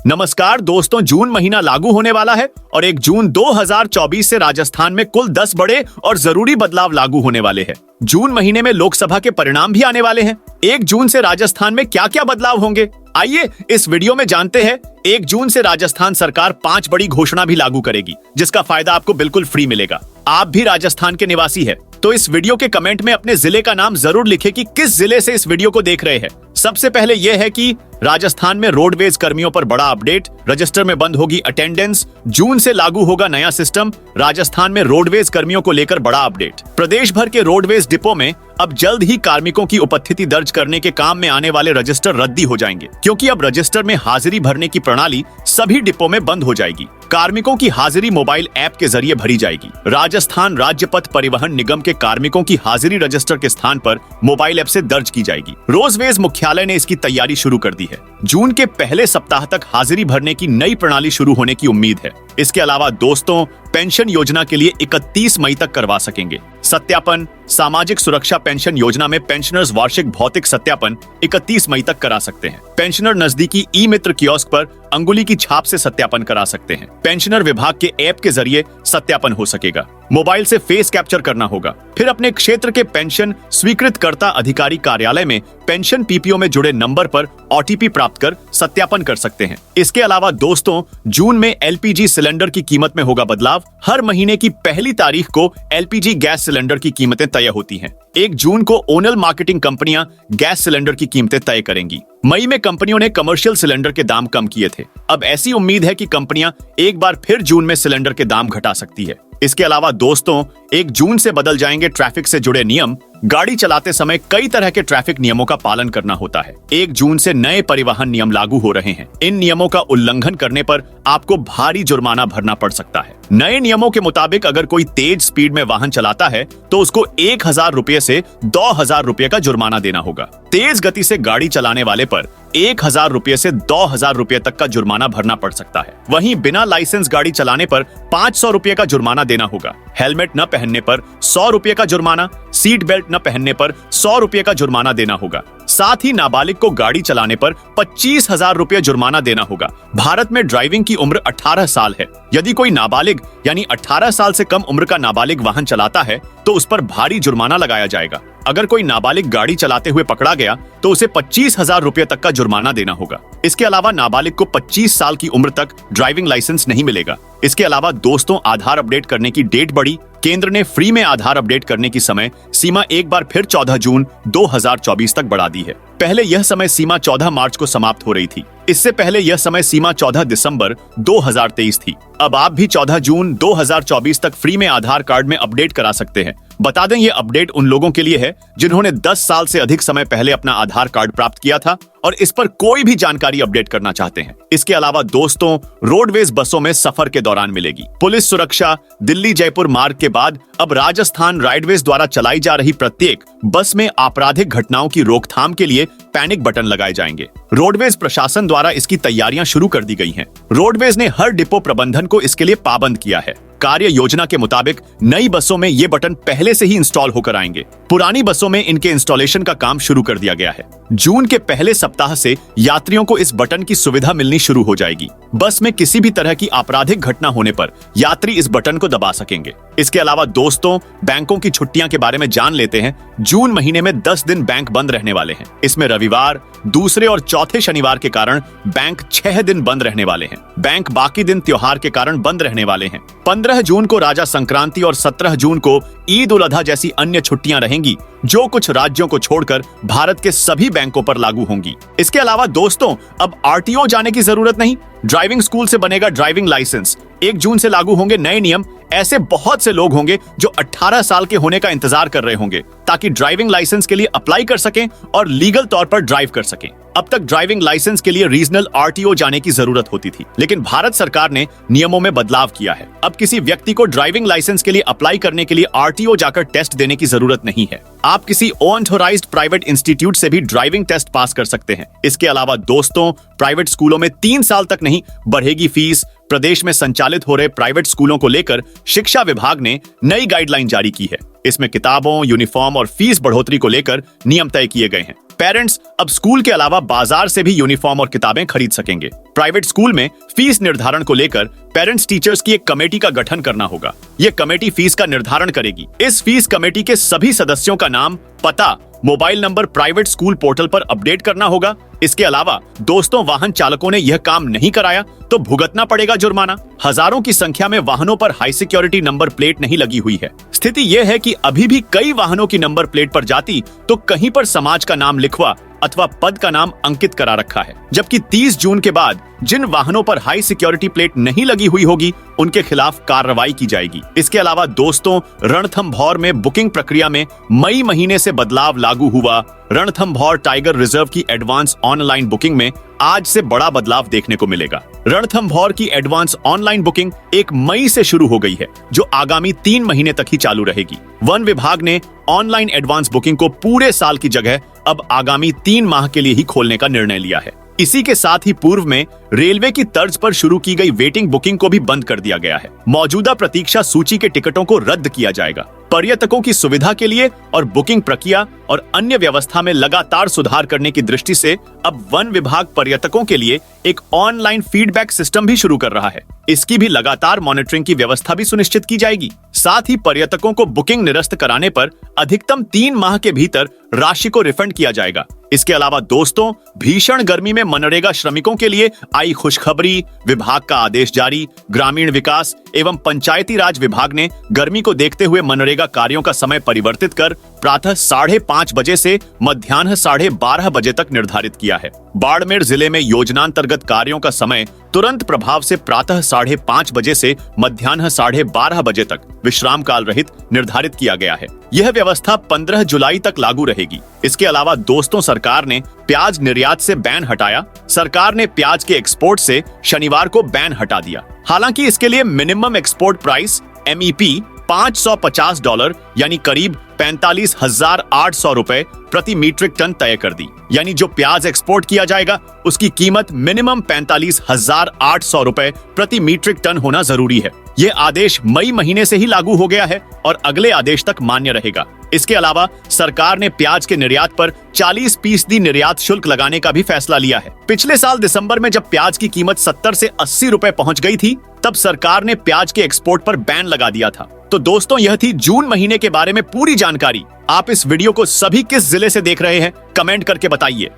नमस्कार दोस्तों, जून महीना लागू होने वाला है और 1 जून 2024 से राजस्थान में कुल 10 बड़े और जरूरी बदलाव लागू होने वाले हैं। जून महीने में लोकसभा के परिणाम भी आने वाले हैं। 1 जून से राजस्थान में क्या क्या बदलाव होंगे, आइए इस वीडियो में जानते हैं। 1 जून से राजस्थान सरकार 5 बड़ी घोषणा भी लागू करेगी, जिसका फायदा आपको बिल्कुल फ्री मिलेगा। आप भी राजस्थान के निवासी है तो इस वीडियो के कमेंट में अपने जिले का नाम जरूर लिखें कि किस जिले से इस वीडियो को देख रहे हैं। सबसे पहले यह है कि राजस्थान में रोडवेज कर्मियों पर बड़ा अपडेट, रजिस्टर में बंद होगी अटेंडेंस। जून से लागू होगा नया सिस्टम। राजस्थान में रोडवेज कर्मियों को लेकर बड़ा अपडेट। प्रदेश भर के रोडवेज डिपो में अब जल्द ही कार्मिकों की उपस्थिति दर्ज करने के काम में आने वाले रजिस्टर रद्दी हो जाएंगे, क्योंकि अब रजिस्टर में हाजिरी भरने की प्रणाली सभी डिपो में बंद हो जाएगी। कार्मिकों की हाजिरी मोबाइल ऐप के जरिए भरी जाएगी। राजस्थान राज्य पथ परिवहन निगम के कार्मिकों की हाजिरी रजिस्टर के स्थान पर मोबाइल ऐप से दर्ज की जाएगी। रोडवेज मुख्यालय ने इसकी तैयारी शुरू कर दी है। जून के पहले सप्ताह तक हाजिरी भरने की नई प्रणाली शुरू होने की उम्मीद है। इसके अलावा दोस्तों, पेंशन योजना के लिए 31 मई तक करवा सकेंगे सत्यापन। सामाजिक सुरक्षा पेंशन योजना में पेंशनर्स वार्षिक भौतिक सत्यापन 31 मई तक करा सकते हैं। पेंशनर नजदीकी ई मित्र कियोस्क पर अंगुली की छाप से सत्यापन करा सकते हैं। पेंशनर विभाग के ऐप के जरिए सत्यापन हो सकेगा। मोबाइल से फेस कैप्चर करना होगा। फिर अपने क्षेत्र के पेंशन स्वीकृतकर्ता अधिकारी कार्यालय में पेंशन पीपीओ में जुड़े नंबर पर ओटीपी प्राप्त कर सत्यापन कर सकते हैं। इसके अलावा दोस्तों, जून में एलपीजी सिलेंडर की कीमत में होगा बदलाव। हर महीने की पहली तारीख को एलपीजी गैस सिलेंडर की कीमतें तय होती हैं। 1 जून को ओनल मार्केटिंग कंपनियां गैस सिलेंडर की कीमतें तय करेंगी। मई में कंपनियों ने कमर्शियल सिलेंडर के दाम कम किए थे। अब ऐसी उम्मीद है कि कंपनियां एक बार फिर जून में सिलेंडर के दाम घटा सकती है। इसके अलावा दोस्तों, 1 जून से बदल जाएंगे ट्रैफिक से जुड़े नियम। गाड़ी चलाते समय कई तरह के ट्रैफिक नियमों का पालन करना होता है। 1 जून से नए परिवहन नियम लागू हो रहे हैं। इन नियमों का उल्लंघन करने पर आपको भारी जुर्माना भरना पड़ सकता है। नए नियमों के मुताबिक अगर कोई तेज स्पीड में वाहन चलाता है तो उसको 1000 रुपए से 2000 रुपए का जुर्माना देना होगा। तेज गति से गाड़ी चलाने वाले पर 1000 रुपए से 2000 रुपए तक का जुर्माना भरना पड़ सकता है। वहीं बिना लाइसेंस गाड़ी चलाने पर 500 रुपए का जुर्माना देना होगा। हेलमेट न पहनने पर 100 रुपए का जुर्माना, सीट बेल्ट न पहनने पर 100 रुपए का जुर्माना देना होगा। साथ ही नाबालिग को गाड़ी चलाने पर 25,000 रुपए जुर्माना देना होगा। भारत में ड्राइविंग की उम्र 18 साल है। यदि कोई नाबालिग यानी 18 साल से कम उम्र का नाबालिग वाहन चलाता है तो उस पर भारी जुर्माना लगाया जाएगा। अगर कोई नाबालिग गाड़ी चलाते हुए पकड़ा गया तो उसे 25,000 रुपए तक का जुर्माना देना होगा। इसके अलावा नाबालिग को 25 साल की उम्र तक ड्राइविंग लाइसेंस नहीं मिलेगा। इसके अलावा दोस्तों, आधार अपडेट करने की डेट बढ़ी। केंद्र ने फ्री में आधार अपडेट करने की समय सीमा एक बार फिर 14 जून 2024 तक बढ़ा दी है। पहले यह समय सीमा 14 मार्च को समाप्त हो रही थी। इससे पहले यह समय सीमा 14 दिसंबर 2023 थी। अब आप भी 14 जून 2024 तक फ्री में आधार कार्ड में अपडेट करा सकते हैं। बता दें, ये अपडेट उन लोगों के लिए है जिन्होंने 10 साल से अधिक समय पहले अपना आधार कार्ड प्राप्त किया था और इस पर कोई भी जानकारी अपडेट करना चाहते हैं। इसके अलावा दोस्तों, रोडवेज बसों में सफर के दौरान मिलेगी पुलिस सुरक्षा। दिल्ली जयपुर मार्ग के बाद अब राजस्थान राइडवेज द्वारा चलाई जा रही प्रत्येक बस में आपराधिक घटनाओं की रोकथाम के लिए पैनिक बटन लगाए जाएंगे। रोडवेज प्रशासन द्वारा इसकी तैयारियां शुरू कर दी गई हैं। रोडवेज ने हर डिपो प्रबंधन को इसके लिए पाबंद किया है। कार्य योजना के मुताबिक नई बसों में ये बटन पहले से ही इंस्टॉल होकर आएंगे। पुरानी बसों में इनके इंस्टॉलेशन का काम शुरू कर दिया गया है। जून के पहले सप्ताह से यात्रियों को इस बटन की सुविधा मिलनी शुरू हो जाएगी। बस में किसी भी तरह की आपराधिक घटना होने पर यात्री इस बटन को दबा सकेंगे। इसके अलावा दोस्तों, बैंकों की छुट्टियां के बारे में जान लेते हैं। जून महीने में 10 दिन बैंक बंद रहने वाले हैं। इसमें रविवार, दूसरे और चौथे शनिवार के कारण बैंक 6 दिन बंद रहने वाले हैं। बैंक बाकी दिन त्योहार के कारण बंद रहने वाले हैं। 15 जून को राजा संक्रांति और 17 जून को ईद उल अधा जैसी अन्य छुट्टियां रहेंगी, जो कुछ राज्यों को छोड़कर भारत के सभी बैंकों पर लागू होंगी। इसके अलावा दोस्तों, अब आरटीओ जाने की जरूरत नहीं। ड्राइविंग स्कूल से बनेगा ड्राइविंग लाइसेंस। 1 जून से लागू होंगे नए नियम। ऐसे बहुत से लोग होंगे जो 18 साल के होने का इंतजार कर रहे होंगे ताकि ड्राइविंग लाइसेंस के लिए अप्लाई कर सकें और लीगल तौर पर ड्राइव कर सकें। अब तक ड्राइविंग लाइसेंस के लिए रीजनल आरटीओ जाने की जरूरत होती थी, लेकिन भारत सरकार ने नियमों में बदलाव किया है। अब किसी व्यक्ति को ड्राइविंग लाइसेंस के लिए अप्लाई करने के लिए आरटीओ जाकर टेस्ट देने की जरूरत नहीं है। आप किसी ऑथराइज्ड प्राइवेट इंस्टीट्यूट से भी ड्राइविंग टेस्ट पास कर सकते हैं। इसके अलावा दोस्तों, प्राइवेट स्कूलों में 3 साल तक नहीं बढ़ेगी फीस। प्रदेश में संचालित हो रहे प्राइवेट स्कूलों को लेकर शिक्षा विभाग ने नई गाइडलाइन जारी की है। इसमें किताबों, यूनिफॉर्म और फीस बढ़ोतरी को लेकर नियम तय किए गए हैं। पेरेंट्स अब स्कूल के अलावा बाजार से भी यूनिफॉर्म और किताबें खरीद सकेंगे। प्राइवेट स्कूल में फीस निर्धारण को लेकर पेरेंट्स टीचर्स की एक कमेटी का गठन करना होगा। यह कमेटी फीस का निर्धारण करेगी। इस फीस कमेटी के सभी सदस्यों का नाम, पता, mobile number private school portal पर अपडेट करना होगा। इसके अलावा दोस्तों, वाहन चालकों ने यह काम नहीं कराया तो भुगतना पड़ेगा जुर्माना। हजारों की संख्या में वाहनों पर हाई सिक्योरिटी नंबर प्लेट नहीं लगी हुई है। स्थिति यह है कि अभी भी कई वाहनों की नंबर प्लेट पर जाती तो कहीं पर समाज का नाम लिखवा अथवा पद का नाम अंकित करा रखा है, जबकि 30 जून के बाद जिन वाहनों पर हाई सिक्योरिटी प्लेट नहीं लगी हुई होगी उनके खिलाफ कार्रवाई की जाएगी। इसके अलावा दोस्तों, रणथंभौर में बुकिंग प्रक्रिया में मई महीने से बदलाव लागू हुआ। रणथंभौर टाइगर रिजर्व की एडवांस ऑनलाइन बुकिंग में आज से बड़ा बदलाव देखने को मिलेगा। रणथंभौर की एडवांस ऑनलाइन बुकिंग 1 मई से शुरू हो गई है, जो आगामी 3 महीने तक ही चालू रहेगी। वन विभाग ने ऑनलाइन एडवांस बुकिंग को पूरे साल की जगह अब आगामी 3 माह के लिए ही खोलने का निर्णय लिया है। इसी के साथ ही पूर्व में रेलवे की तर्ज पर शुरू की गई वेटिंग बुकिंग को भी बंद कर दिया गया है। मौजूदा प्रतीक्षा सूची के टिकटों को रद्द किया जाएगा। पर्यटकों की सुविधा के लिए और बुकिंग प्रक्रिया और अन्य व्यवस्था में लगातार सुधार करने की दृष्टि से अब वन विभाग पर्यटकों के लिए एक ऑनलाइन फीडबैक सिस्टम भी शुरू कर रहा है। इसकी भी लगातार मॉनिटरिंग की व्यवस्था भी सुनिश्चित की जाएगी। साथ ही पर्यटकों को बुकिंग निरस्त कराने पर अधिकतम 3 माह के भीतर राशि को रिफंड किया जाएगा। इसके अलावा दोस्तों, भीषण गर्मी में मनरेगा श्रमिकों के लिए आई खुशखबरी। विभाग का आदेश जारी। ग्रामीण विकास एवं पंचायती राज विभाग ने गर्मी को देखते हुए मनरेगा कार्यों का समय परिवर्तित कर प्रातः 5:30 बजे से मध्याह्न 12:30 बजे तक निर्धारित किया है। बाड़मेर जिले में योजनांतर्गत कार्यों का समय तुरंत प्रभाव से प्रातः 5:30 बजे से मध्याह्न 12:30 बजे तक विश्राम काल रहित निर्धारित किया गया है। यह व्यवस्था 15 जुलाई तक लागू रहेगी। इसके अलावा दोस्तों, सरकार ने प्याज निर्यात से बैन हटाया। सरकार ने प्याज के एक्सपोर्ट से शनिवार को बैन हटा दिया। हालांकि इसके लिए मिनिमम एक्सपोर्ट प्राइस MEP $550 यानी करीब 45,800 रुपए प्रति मीट्रिक टन तय कर दी। यानी जो प्याज एक्सपोर्ट किया जाएगा उसकी कीमत मिनिमम 45,800 रुपए प्रति मीट्रिक टन होना जरूरी है। यह आदेश मई महीने से ही लागू हो गया है और अगले आदेश तक मान्य रहेगा। इसके अलावा सरकार ने प्याज के निर्यात पर 40% निर्यात शुल्क लगाने का भी फैसला लिया है। पिछले साल दिसंबर में जब प्याज की कीमत 70 से 80 रुपए पहुंच गई थी, तब सरकार ने प्याज के एक्सपोर्ट पर बैन लगा दिया था। तो दोस्तों, यह थी जून महीने के बारे में पूरी जानकारी। आप इस वीडियो को सभी किस जिले से देख रहे हैं, कमेंट करके बताइए।